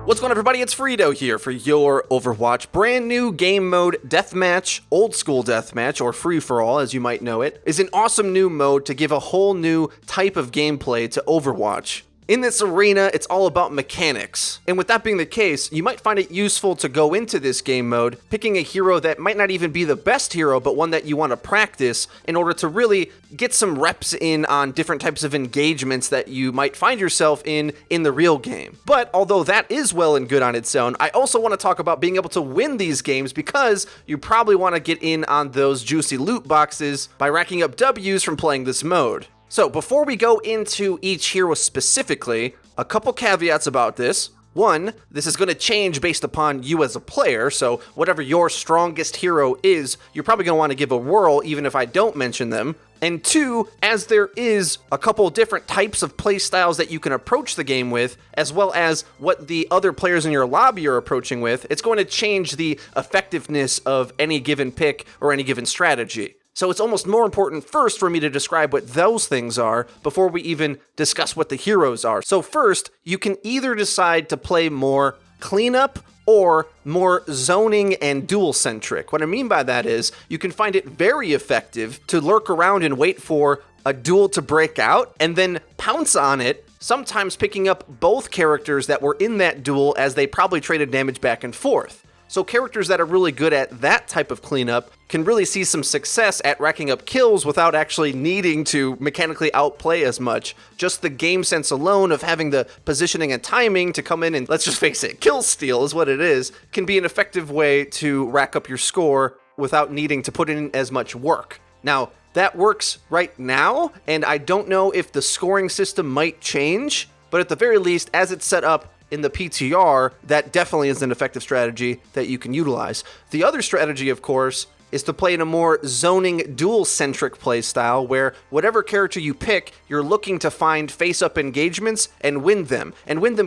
What's going on, everybody? It's FREEDO here for your Overwatch. Brand new game mode Deathmatch, old school Deathmatch, or free-for-all as you might know it, is an awesome new mode to give a whole new type of gameplay to Overwatch. In this arena, it's all about mechanics. And with that being the case, you might find it useful to go into this game mode picking a hero that might not even be the best hero, but one that you want to practice in order to really get some reps in on different types of engagements that you might find yourself in the real game. But although that is well and good on its own, I also want to talk about being able to win these games because you probably want to get in on those juicy loot boxes by racking up W's from playing this mode. So before we go into each hero specifically, a couple caveats about this. One, this is going to change based upon you as a player, so whatever your strongest hero is, you're probably going to want to give a whirl even if I don't mention them. And two, as there is a couple different types of playstyles that you can approach the game with, as well as what the other players in your lobby are approaching with, it's going to change the effectiveness of any given pick or any given strategy. So it's almost more important first for me to describe what those things are before we even discuss what the heroes are. So first, you can either decide to play more cleanup or more zoning and duel centric. What I mean by that is you can find it very effective to lurk around and wait for a duel to break out and then pounce on it, sometimes picking up both characters that were in that duel as they probably traded damage back and forth. So characters that are really good at that type of cleanup can really see some success at racking up kills without actually needing to mechanically outplay as much. Just the game sense alone of having the positioning and timing to come in and, let's just face it, kill steal is what it is, can be an effective way to rack up your score without needing to put in as much work. Now, that works right now, and I don't know if the scoring system might change, but at the very least, as it's set up in the PTR, that definitely is an effective strategy that you can utilize. The other strategy, of course, is to play in a more zoning duel-centric playstyle where whatever character you pick, you're looking to find face-up engagements and win them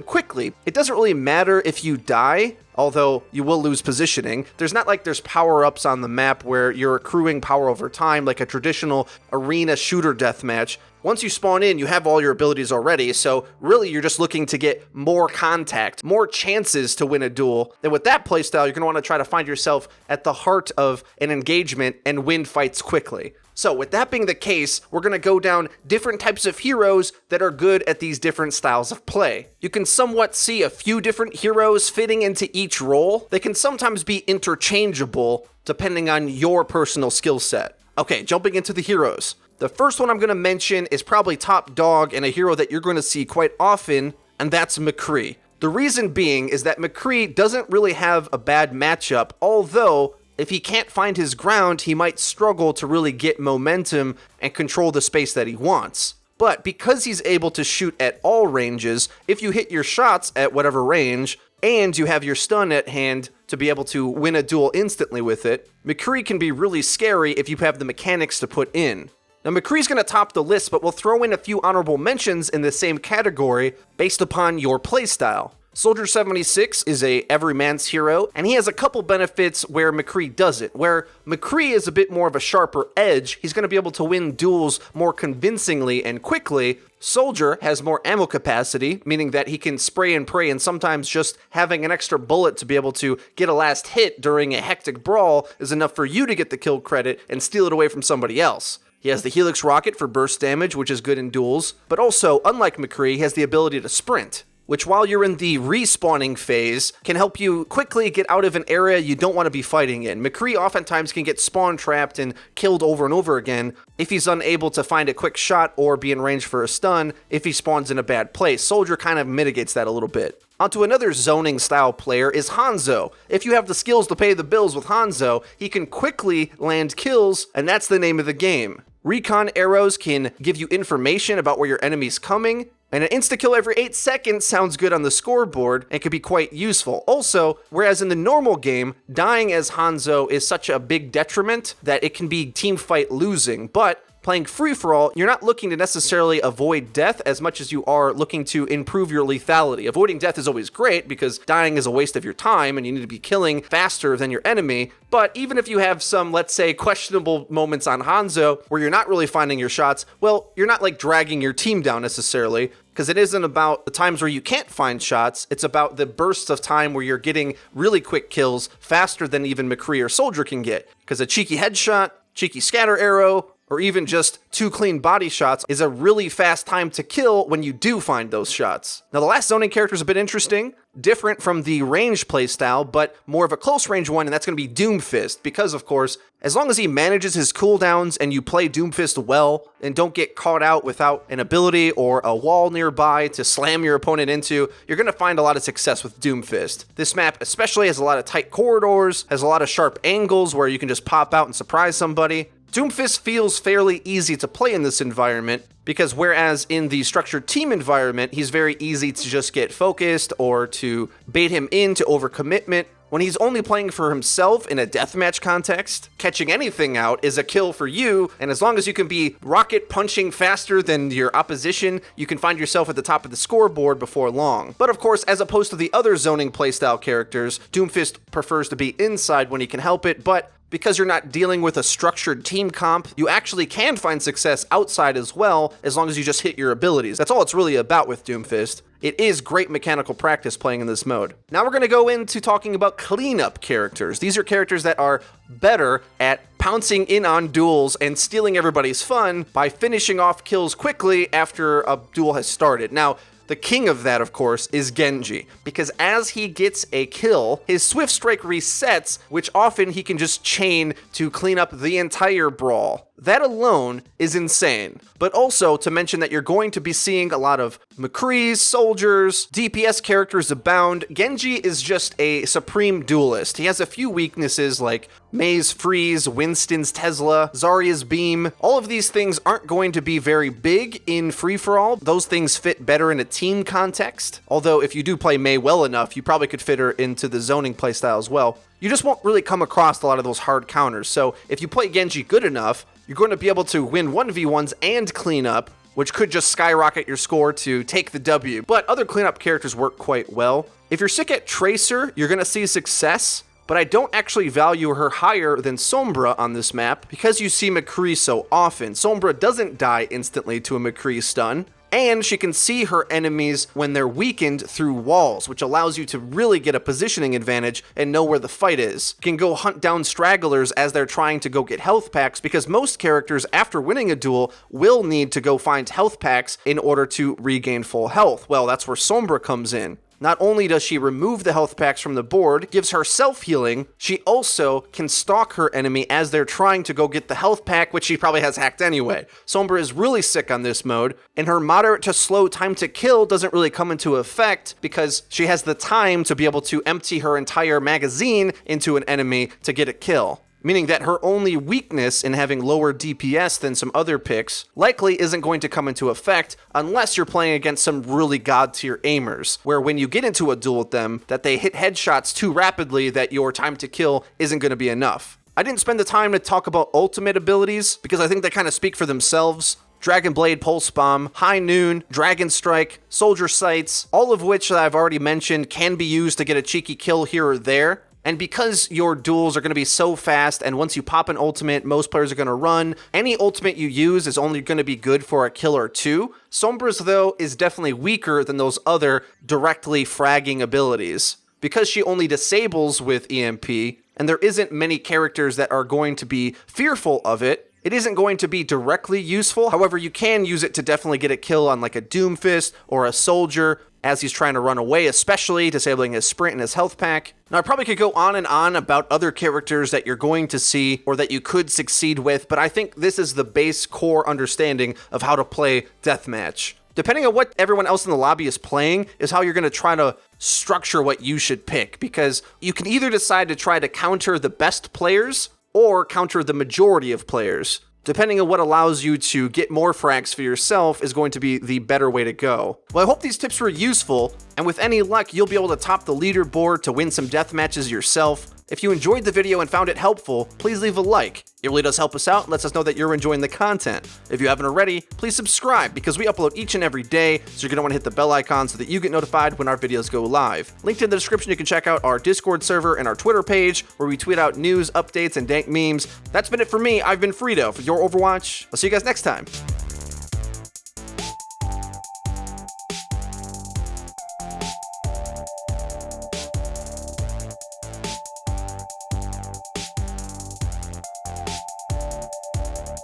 quickly. It doesn't really matter if you die, although you will lose positioning. There's not like there's power-ups on the map where you're accruing power over time like a traditional arena shooter deathmatch. Once you spawn in, you have all your abilities already, so really you're just looking to get more contact, more chances to win a duel. And with that playstyle, you're going to want to try to find yourself at the heart of an engagement and win fights quickly. So with that being the case, we're going to go down different types of heroes that are good at these different styles of play. You can somewhat see a few different heroes fitting into each role. They can sometimes be interchangeable depending on your personal skill set. Okay, jumping into the heroes. The first one I'm going to mention is probably top dog and a hero that you're going to see quite often, and that's McCree. The reason being is that McCree doesn't really have a bad matchup, although if he can't find his ground, he might struggle to really get momentum and control the space that he wants. But because he's able to shoot at all ranges, if you hit your shots at whatever range, and you have your stun at hand to be able to win a duel instantly with it, McCree can be really scary if you have the mechanics to put in. Now, McCree's going to top the list, but we'll throw in a few honorable mentions in the same category based upon your playstyle. Soldier 76 is a everyman's hero, and he has a couple benefits where McCree doesn't. Where McCree is a bit more of a sharper edge, he's going to be able to win duels more convincingly and quickly. Soldier has more ammo capacity, meaning that he can spray and pray, and sometimes just having an extra bullet to be able to get a last hit during a hectic brawl is enough for you to get the kill credit and steal it away from somebody else. He has the Helix rocket for burst damage, which is good in duels, but also, unlike McCree, he has the ability to sprint, which while you're in the respawning phase, can help you quickly get out of an area you don't want to be fighting in. McCree oftentimes can get spawn trapped and killed over and over again if he's unable to find a quick shot or be in range for a stun if he spawns in a bad place. Soldier kind of mitigates that a little bit. Onto another zoning style player is Hanzo. If you have the skills to pay the bills with Hanzo, he can quickly land kills, and that's the name of the game. Recon arrows can give you information about where your enemy's coming, and an insta-kill every 8 seconds sounds good on the scoreboard and can be quite useful. Also, whereas in the normal game, dying as Hanzo is such a big detriment that it can be team fight losing, but playing free-for-all, you're not looking to necessarily avoid death as much as you are looking to improve your lethality. Avoiding death is always great because dying is a waste of your time and you need to be killing faster than your enemy. But even if you have some, let's say, questionable moments on Hanzo where you're not really finding your shots, well, you're not like dragging your team down necessarily, because it isn't about the times where you can't find shots, it's about the bursts of time where you're getting really quick kills faster than even McCree or Soldier can get, because a cheeky headshot, cheeky scatter arrow, or even just 2 clean body shots is a really fast time to kill when you do find those shots. Now the last zoning character is a bit interesting, different from the range playstyle, but more of a close range one, and that's going to be Doomfist, because of course, as long as he manages his cooldowns and you play Doomfist well, and don't get caught out without an ability or a wall nearby to slam your opponent into, you're going to find a lot of success with Doomfist. This map especially has a lot of tight corridors, has a lot of sharp angles where you can just pop out and surprise somebody. Doomfist feels fairly easy to play in this environment, because whereas in the structured team environment, he's very easy to just get focused or to bait him into overcommitment, when he's only playing for himself in a deathmatch context, catching anything out is a kill for you, and as long as you can be rocket punching faster than your opposition, you can find yourself at the top of the scoreboard before long. But of course, as opposed to the other zoning playstyle characters, Doomfist prefers to be inside when he can help it, but because you're not dealing with a structured team comp, you actually can find success outside as well, as long as you just hit your abilities. That's all it's really about with Doomfist. It is great mechanical practice playing in this mode. Now we're going to go into talking about cleanup characters. These are characters that are better at pouncing in on duels and stealing everybody's fun by finishing off kills quickly after a duel has started. Now, the king of that, of course, is Genji, because as he gets a kill, his Swift Strike resets, which often he can just chain to clean up the entire brawl. That alone is insane. But also to mention that you're going to be seeing a lot of McCrees, soldiers, DPS characters abound. Genji is just a supreme duelist. He has a few weaknesses like Mei's freeze, Winston's Tesla, Zarya's beam. All of these things aren't going to be very big in free-for-all. Those things fit better in a team context. Although if you do play Mei well enough, you probably could fit her into the zoning playstyle as well. You just won't really come across a lot of those hard counters. So if you play Genji good enough, you're going to be able to win 1v1s and clean up, which could just skyrocket your score to take the W. But other cleanup characters work quite well. If you're sick at Tracer, you're going to see success, but I don't actually value her higher than Sombra on this map because you see McCree so often. Sombra doesn't die instantly to a McCree stun, and she can see her enemies when they're weakened through walls, which allows you to really get a positioning advantage and know where the fight is. You can go hunt down stragglers as they're trying to go get health packs, because most characters, after winning a duel, will need to go find health packs in order to regain full health. Well, that's where Sombra comes in. Not only does she remove the health packs from the board, gives her self-healing, she also can stalk her enemy as they're trying to go get the health pack, which she probably has hacked anyway. Sombra is really sick on this mode, and her moderate to slow time to kill doesn't really come into effect because she has the time to be able to empty her entire magazine into an enemy to get a kill. Meaning that her only weakness in having lower DPS than some other picks likely isn't going to come into effect unless you're playing against some really god-tier aimers, where when you get into a duel with them, that they hit headshots too rapidly that your time to kill isn't going to be enough. I didn't spend the time to talk about ultimate abilities because I think they kind of speak for themselves. Dragon Blade, Pulse Bomb, High Noon, Dragon Strike, Soldier Sights, all of which I've already mentioned can be used to get a cheeky kill here or there. And because your duels are going to be so fast, and once you pop an ultimate, most players are going to run, any ultimate you use is only going to be good for a kill or two. Sombra's, though, is definitely weaker than those other directly fragging abilities. Because she only disables with EMP, and there isn't many characters that are going to be fearful of it, it isn't going to be directly useful. However, you can use it to definitely get a kill on like a Doomfist or a Soldier as he's trying to run away, especially disabling his sprint and his health pack. Now, I probably could go on and on about other characters that you're going to see or that you could succeed with, but I think this is the base core understanding of how to play Deathmatch. Depending on what everyone else in the lobby is playing is how you're going to try to structure what you should pick, because you can either decide to try to counter the best players or counter the majority of players. Depending on what allows you to get more frags for yourself is going to be the better way to go. Well, I hope these tips were useful, and with any luck, you'll be able to top the leaderboard to win some death matches yourself. If you enjoyed the video and found it helpful, please leave a like. It really does help us out and lets us know that you're enjoying the content. If you haven't already, please subscribe because we upload each and every day, so you're going to want to hit the bell icon so that you get notified when our videos go live. Linked in the description, you can check out our Discord server and our Twitter page where we tweet out news, updates, and dank memes. That's been it for me. I've been FREEDO for Your Overwatch. I'll see you guys next time.